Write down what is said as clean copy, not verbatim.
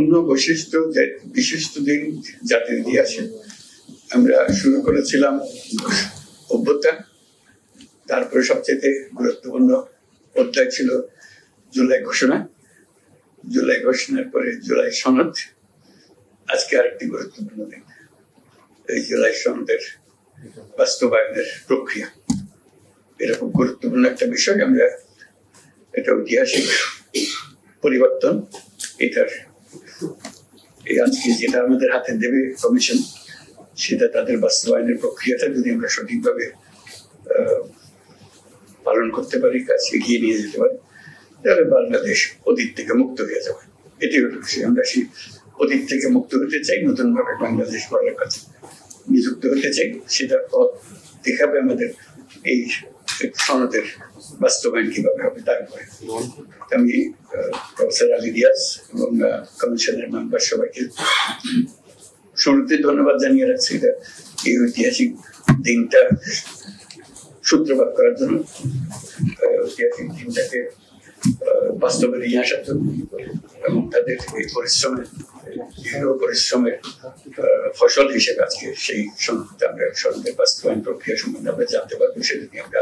গুরুত্বপূর্ণ বিশিষ্ট দিন জাতির ইতিহাসে। আমরা শুরু করেছিলাম অভ্যুত্থান, তারপরে সবচেয়ে গুরুত্বপূর্ণ অধ্যায় ছিল জুলাই ঘোষণা, জুলাই ঘোষণার পরে জুলাই সনদ। আজকে আরেকটি গুরুত্বপূর্ণ দিন, এই জুলাই সনদের বাস্তবায়নের প্রক্রিয়া। এরকম গুরুত্বপূর্ণ একটা বিষয়, আমরা এটা ঐতিহাসিক পরিবর্তন। এটার আজকে যেটা আমাদের হাতে দেবে কমিশন, সেটা তাদের বাস্তবায়নের প্রক্রিয়াটা যদি আমরা সঠিকভাবে পালন করতে পারি, কাজ এগিয়ে নিয়ে যেতে পারি, তাহলে বাংলাদেশ অতীত থেকে মুক্ত হয়ে যাবে। এটি হলো আমরা সেই অতীত থেকে মুক্ত হতে চাই, নতুন ভাবে বাংলাদেশ গড়ার কাছে নিযুক্ত হতে চাই। সেটার পথ দেখাবে আমাদের এই সনদের বাস্তবায়ন কিভাবে হবে। তারপরে আমি প্রফেসর আলী রিয়াজ এবং কমিশনের মেম্বার সবাইকে শুরুতে ধন্যবাদ জানিয়ে রাখছি এই ঐতিহাসিক দিনটা সূত্রপাত করার জন্য, ঐতিহাসিক দিনটাকে বাস্তবে নিয়ে আসার জন্য, এবং তাদের এই পরিশ্রমের ফসল হিসেবে আজকে সেই সনদে আমরা সনদের বাস্তবায়ন প্রক্রিয়া সম্বন্ধে আমরা জানতে পারবো, সেটা নিয়ে আমরা